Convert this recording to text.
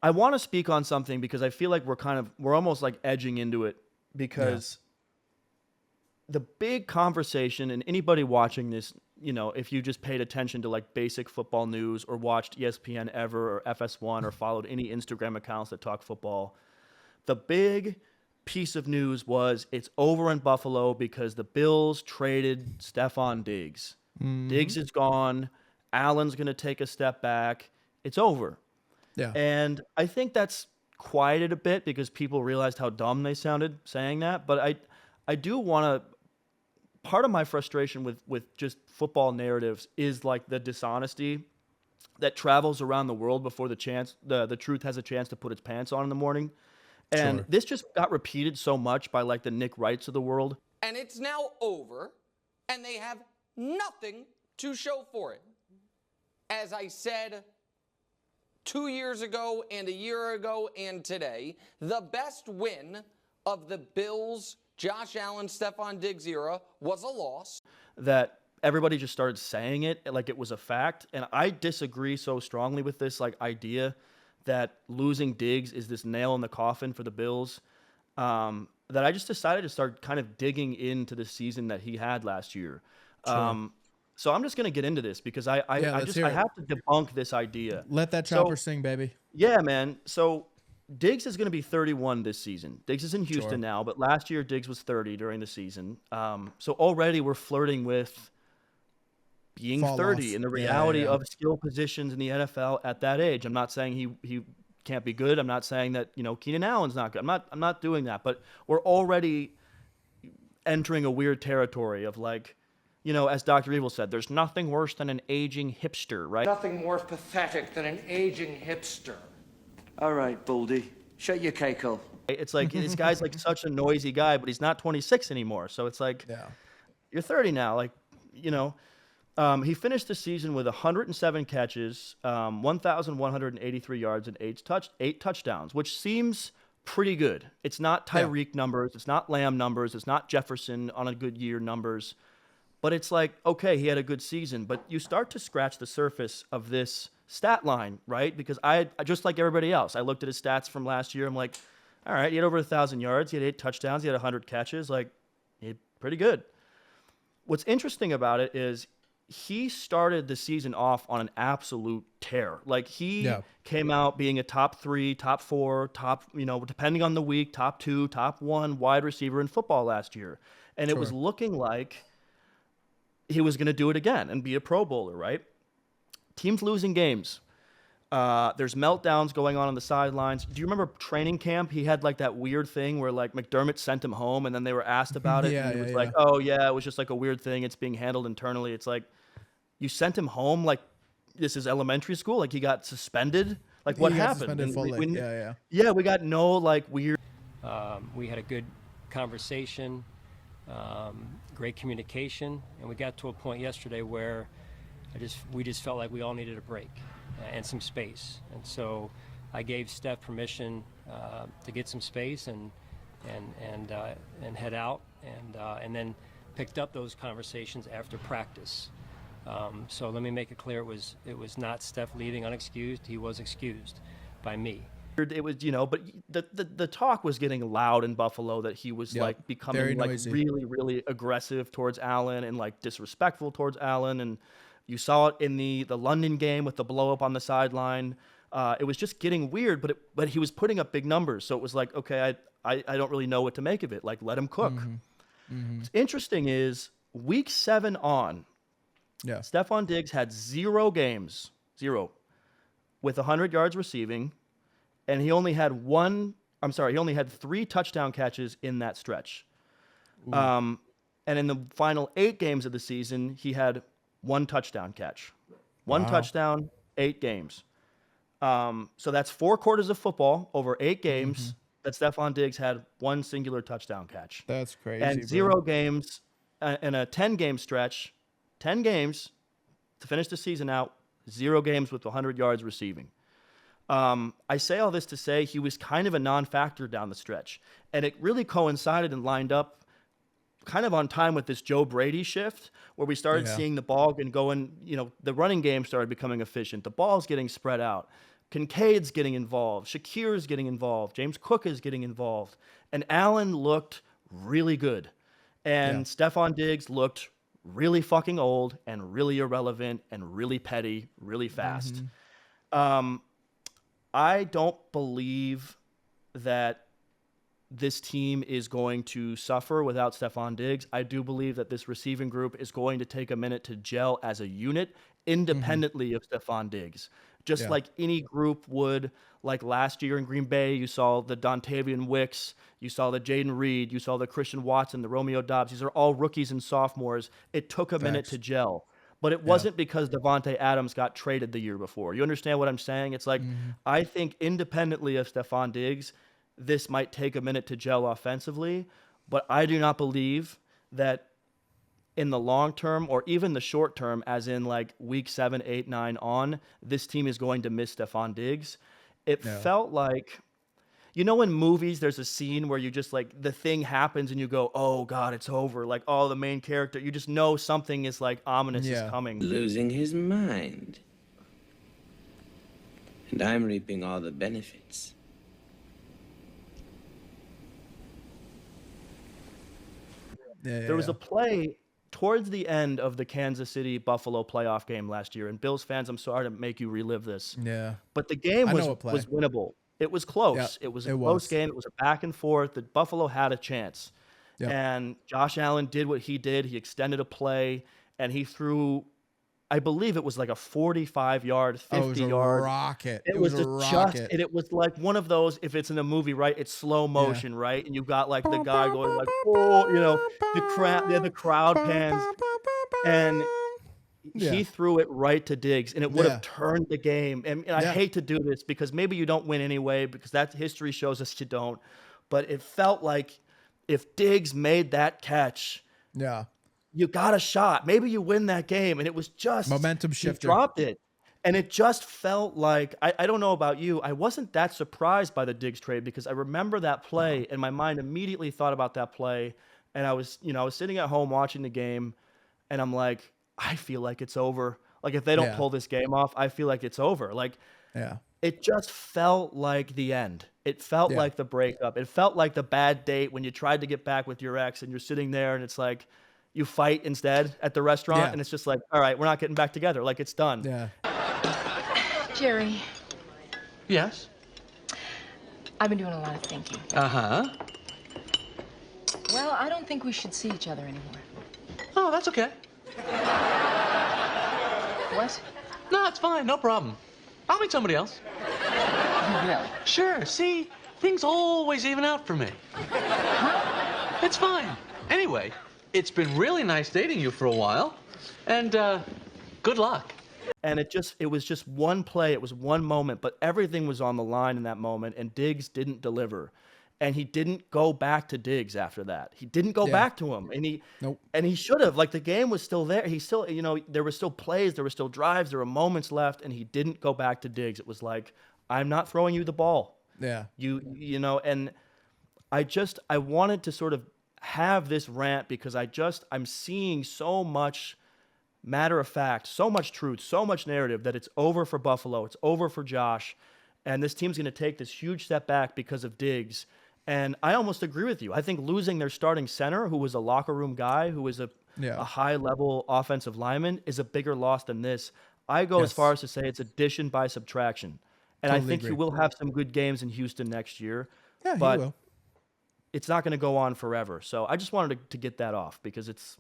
I want to speak on something because I feel like we're almost like edging into it because the big conversation, and anybody watching this, if you just paid attention to like basic football news or watched ESPN ever or FS1 or followed any Instagram accounts that talk football, the big piece of news was it's over in Buffalo because the Bills traded Stefon Diggs. Diggs is gone. Allen's going to take a step back. It's over. Yeah. And I think that's quieted a bit because people realized how dumb they sounded saying that. But I do want to, part of my frustration with just football narratives is like the dishonesty that travels around the world before the truth has a chance to put its pants on in the morning. And this just got repeated so much by like the Nick Wrights of the world. And it's now over, and they have nothing to show for it. As I said 2 years ago and a year ago and today, the best win of the Bills' Josh Allen, Stefon Diggs era was a loss. That everybody just started saying it like it was a fact. And I disagree so strongly with this like idea that losing Diggs is this nail in the coffin for the Bills, that I just decided to start kind of digging into the season that he had last year. So I'm just going to get into this because I have to debunk this idea. Let that chopper sing, baby. Yeah, man. So Diggs is going to be 31 this season. Diggs is in Houston now, but last year Diggs was 30 during the season. So already we're flirting with being 30 and the reality of skill positions in the NFL at that age. I'm not saying he can't be good. I'm not saying that, Keenan Allen's not good. I'm not doing that, but we're already entering a weird territory of like, as Dr. Evil said, there's nothing worse than an aging hipster, right? Nothing more pathetic than an aging hipster. All right, Baldy, shut your cake hole. It's like this guy's like such a noisy guy, but he's not 26 anymore. So it's like, you're 30 now. Like, he finished the season with 107 catches, 1,183 yards, and eight touchdowns, which seems pretty good. It's not Tyreek numbers. It's not Lamb numbers. It's not Jefferson on a good year numbers. But it's like, okay, he had a good season. But you start to scratch the surface of this stat line, right? Because I just like everybody else, I looked at his stats from last year. I'm like, all right, he had over 1,000 yards. He had 8 touchdowns. He had 100 catches. Like, he had pretty good. What's interesting about it is he started the season off on an absolute tear. Like, he came out being a top 3, top 4, top, depending on the week, top 2, top 1 wide receiver in football last year. And it was looking like he was going to do it again and be a Pro Bowler, right? Teams losing games. There's meltdowns going on the sidelines. Do you remember training camp? He had like that weird thing where like McDermott sent him home and then they were asked about it. And he was like, oh yeah, it was just like a weird thing. It's being handled internally. It's like, you sent him home like this is elementary school? Like he got suspended? Like what happened? Yeah, we got no like weird. We had a good conversation, great communication, and we got to a point yesterday where we just felt like we all needed a break and some space. And so I gave Steph permission to get some space and head out, and then picked up those conversations after practice. So let me make it clear, it was not Steph leaving unexcused. He was excused by me. It was, but the talk was getting loud in Buffalo that he was like becoming like really, really aggressive towards Allen and like disrespectful towards Allen. And you saw it in the London game with the blow up on the sideline. It was just getting weird, but he was putting up big numbers. So it was like, okay, I don't really know what to make of it. Like, let him cook. What's interesting is week 7 on, Stefon Diggs had 0 games, with 100 yards receiving. And he only had 3 touchdown catches in that stretch. And in the final 8 games of the season, he had 1 touchdown catch. One touchdown, 8 games. So that's 4 quarters of football over 8 games that Stefon Diggs had 1 singular touchdown catch. That's crazy. And 0 games in a 10-game stretch, 10 games to finish the season out, 0 games with 100 yards receiving. I say all this to say he was kind of a non-factor down the stretch. And it really coincided and lined up kind of on time with this Joe Brady shift where we started seeing the ball and going, the running game started becoming efficient. The ball's getting spread out. Kincaid's getting involved. Shakir's getting involved. James Cook is getting involved. And Allen looked really good. And Stefon Diggs looked really fucking old and really irrelevant and really petty, really fast. I don't believe that this team is going to suffer without Stefon Diggs. I do believe that this receiving group is going to take a minute to gel as a unit independently of Stefon Diggs. Just like any group would, like last year in Green Bay, you saw the Dontavian Wicks, you saw the Jaden Reed, you saw the Christian Watson, the Romeo Doubs. These are all rookies and sophomores. It took a minute to gel. But it wasn't because Devontae Adams got traded the year before. You understand what I'm saying? It's like, I think independently of Stefon Diggs, this might take a minute to gel offensively. But I do not believe that in the long term or even the short term, as in like week 7, 8, 9 on, this team is going to miss Stefon Diggs. It felt like, you know, in movies, there's a scene where you just like the thing happens and you go, oh God, it's over. Like, oh, the main character, you just know something is like ominous is coming. Losing his mind. And I'm reaping all the benefits. There was a play towards the end of the Kansas City Buffalo playoff game last year, and Bills fans, I'm sorry to make you relive this. But the game was winnable. It was close. It was a close game. It was a back and forth. The Buffalo had a chance. And Josh Allen did what he did. He extended a play, and he threw, I believe it was like a 45-yard, 50-yard rocket. It was a rocket. And it was like one of those, if it's in a movie, right, it's slow motion, right? And you've got like the guy going like, oh, you know, the crowd pans. And he threw it right to Diggs, and it would have turned the game. And I hate to do this because maybe you don't win anyway, because that history shows us you don't. But it felt like if Diggs made that catch, you got a shot. Maybe you win that game. And it was just momentum shifter. He dropped it. And it just felt like, I don't know about you, I wasn't that surprised by the Diggs trade because I remember that play and my mind immediately thought about that play. And I was sitting at home watching the game and I'm like, I feel like it's over. Like if they don't pull this game off, I feel like it's over. Like it just felt like the end. It felt like the breakup. It felt like the bad date when you tried to get back with your ex and you're sitting there and it's like, you fight instead at the restaurant, and it's just like, all right, we're not getting back together. Like, it's done. Jerry. Yes? I've been doing a lot of thinking. Uh-huh. Well, I don't think we should see each other anymore. Oh, that's okay. What? No, it's fine. No problem. I'll meet somebody else. Really? Sure. See, things always even out for me. Huh? It's fine. Anyway, it's been really nice dating you for a while, and good luck. And it was just one play, it was one moment, but everything was on the line in that moment, and Diggs didn't deliver. And he didn't go back to Diggs after that. He didn't go back to him, and he should have. Like the game was still there. He still, there were still plays, there were still drives, there were moments left, and he didn't go back to Diggs. It was like, I'm not throwing you the ball. And I wanted to sort of have this rant because I'm seeing so much matter of fact, so much truth, so much narrative that it's over for Buffalo, it's over for Josh, and this team's going to take this huge step back because of Diggs. And I almost agree with you. I think losing their starting center, who was a locker room guy, who was a high-level offensive lineman, is a bigger loss than this. I go as far as to say it's addition by subtraction. And I think he will have some good games in Houston next year. Yeah, but he will. It's not going to go on forever. So I just wanted to get that off because it's